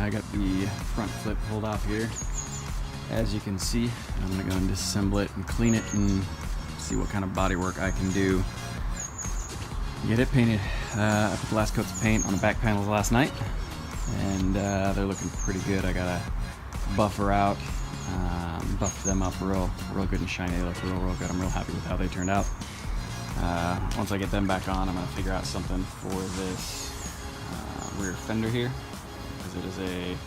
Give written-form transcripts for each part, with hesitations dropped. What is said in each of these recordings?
I got the front flip pulled off here. As you can see, I'm gonna go and disassemble it and clean it and see what kind of body work I can do. Get it painted. I put the last coats of paint on the back panels last night, and they're looking pretty good. I gotta buff them up real good and shiny. They look real good. I'm real happy with how they turned out. Once I get them back on, I'm gonna figure out something for this rear fender here, because it is a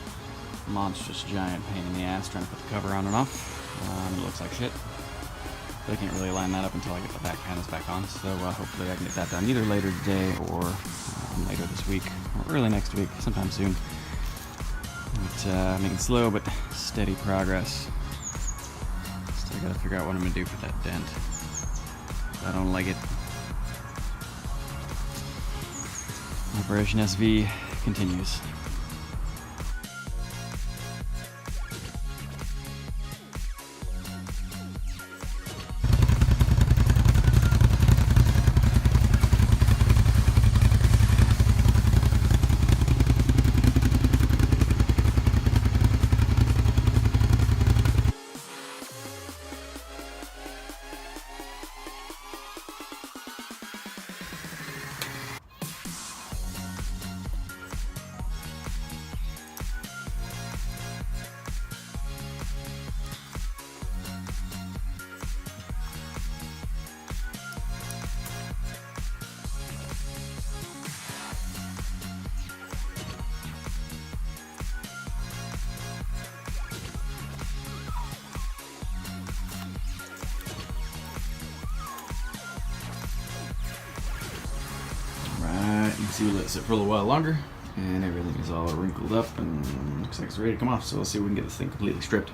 monstrous giant pain in the ass trying to put the cover on and off. It looks like shit. But I can't really line that up until I get the back panels back on, so hopefully I can get that done either later today or later this week or early next week, sometime soon. But, making slow but steady progress. Still gotta figure out what I'm gonna do for that dent. I don't like it. Operation SV continues. You can see we let it sit for a little while longer, and everything is all wrinkled up and looks like it's ready to come off. So let's see if we can get this thing completely stripped.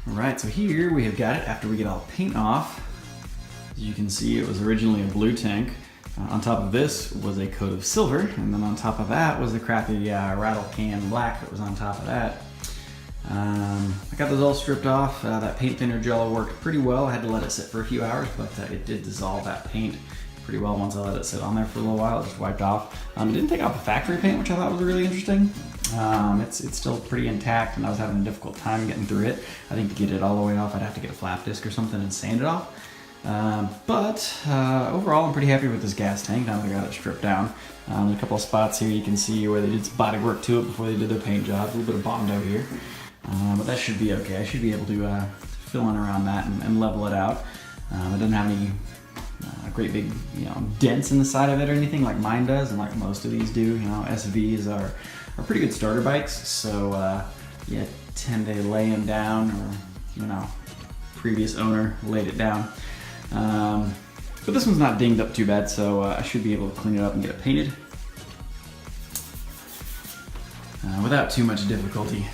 Alright, so here we have got it after we get all the paint off. As you can see, it was originally a blue tank. On top of this was a coat of silver, and then on top of that was the crappy rattle can black that was on top of that. I got those all stripped off. That paint thinner gel worked pretty well. I had to let it sit for a few hours, but it did dissolve that paint pretty well once I let it sit on there for a little while. It just wiped off. It didn't take off the factory paint, which I thought was really interesting. It's still pretty intact, and I was having a difficult time getting through it. I think to get it all the way off, I'd have to get a flap disc or something and sand it off. But overall, I'm pretty happy with this gas tank now that I got it stripped down. There's a couple of spots here you can see where they did some body work to it before they did their paint job. A little bit of Bondo here, but that should be okay. I should be able to fill in around that and level it out. It doesn't have any great big, dents in the side of it or anything like mine does, and like most of these do. SVs are pretty good starter bikes, so you tend to lay them down, or previous owner laid it down. But this one's not dinged up too bad, so I should be able to clean it up and get it painted without too much difficulty.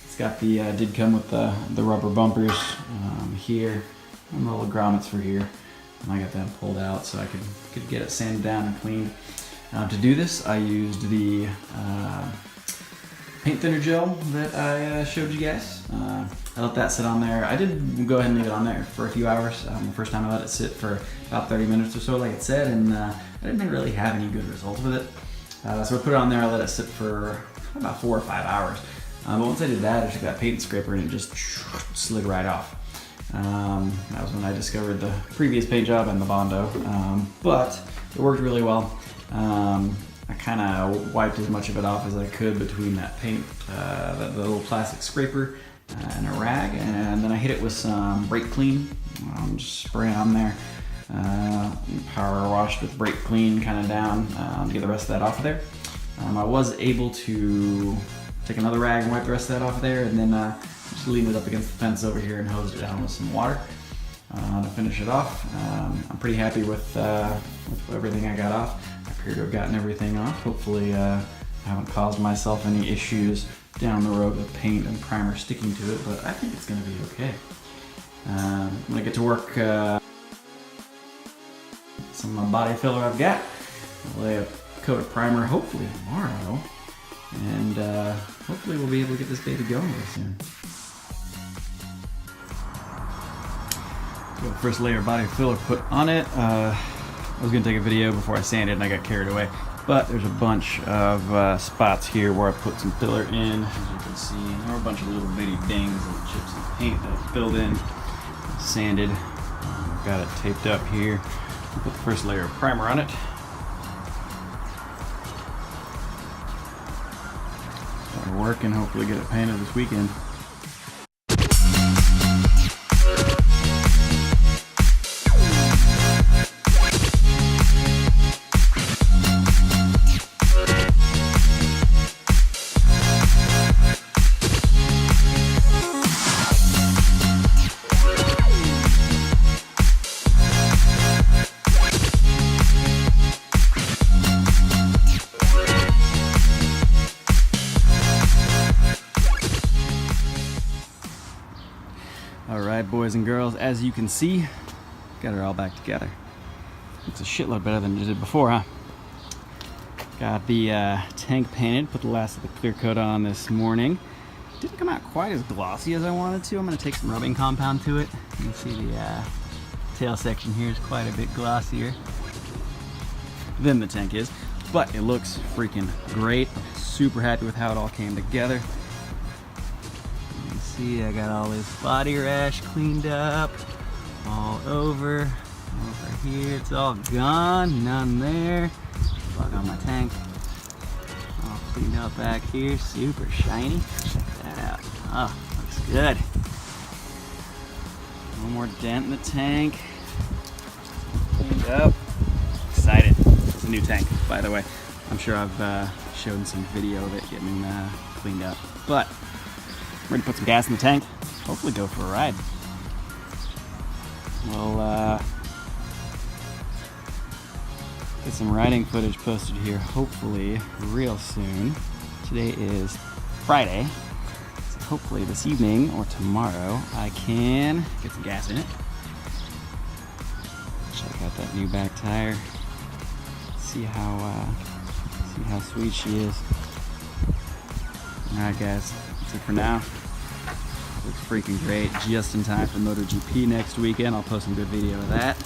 It's got the did come with the rubber bumpers here, and the little grommets for here, and I got them pulled out so I could get it sanded down and cleaned. To do this, I used the paint thinner gel that I showed you guys. I let that sit on there. I did go ahead and leave it on there for a few hours. The first time I let it sit for about 30 minutes or so, like it said, and I didn't really have any good results with it. So I put it on there, I let it sit for about 4 or 5 hours. But once I did that, I took that paint scraper and it just slid right off. That was when I discovered the previous paint job and the Bondo, but it worked really well. I kind of wiped as much of it off as I could between that paint, the little plastic scraper and a rag, and then I hit it with some brake clean. Just spray on there, power washed with brake clean kind of down to get the rest of that off of there. I was able to take another rag and wipe the rest of that off of there, and then just lean it up against the fence over here and hose it down with some water. to finish it off. I'm pretty happy with everything I got off. I appear to have gotten everything off. Hopefully I haven't caused myself any issues down the road with paint and primer sticking to it, but I think it's going to be okay. I'm going to get to work some of my body filler I've got. I'll lay a coat of primer hopefully tomorrow, and hopefully we'll be able to get this baby going real soon. Got the first layer of body filler put on it. I was going to take a video before I sanded and I got carried away, but there's a bunch of spots here where I put some filler in. As you can see, there are a bunch of little bitty dings and chips of paint that I filled in, sanded. I've got it taped up here. I'll put the first layer of primer on it. Start working, hopefully get it painted this weekend. Alright, boys and girls, as you can see, got it all back together. Looks a shitload better than it did before, huh? Got the tank painted, put the last of the clear coat on this morning. Didn't come out quite as glossy as I wanted to. I'm going to take some rubbing compound to it. You can see the tail section here is quite a bit glossier than the tank is, but it looks freaking great. I'm super happy with how it all came together. See, I got all this body rash cleaned up all over here. It's all gone, none there. Plug on my tank, all cleaned up back here, super shiny. Check that out. Oh, looks good. One more dent in the tank. Cleaned up. Excited. It's a new tank, by the way. I'm sure I've shown some video of it getting cleaned up, but I'm ready to put some gas in the tank, hopefully go for a ride. We'll get some riding footage posted here, hopefully real soon. Today is Friday, so hopefully this evening or tomorrow I can get some gas in it. Check out that new back tire. See how sweet she is. Alright guys, that's it for now. Looks freaking great, just in time for MotoGP next weekend. I'll post some good video of that.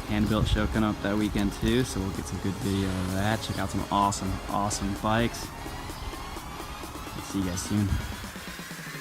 Handbuilt show coming up that weekend too, so we'll get some good video of that. Check out some awesome bikes. See you guys soon.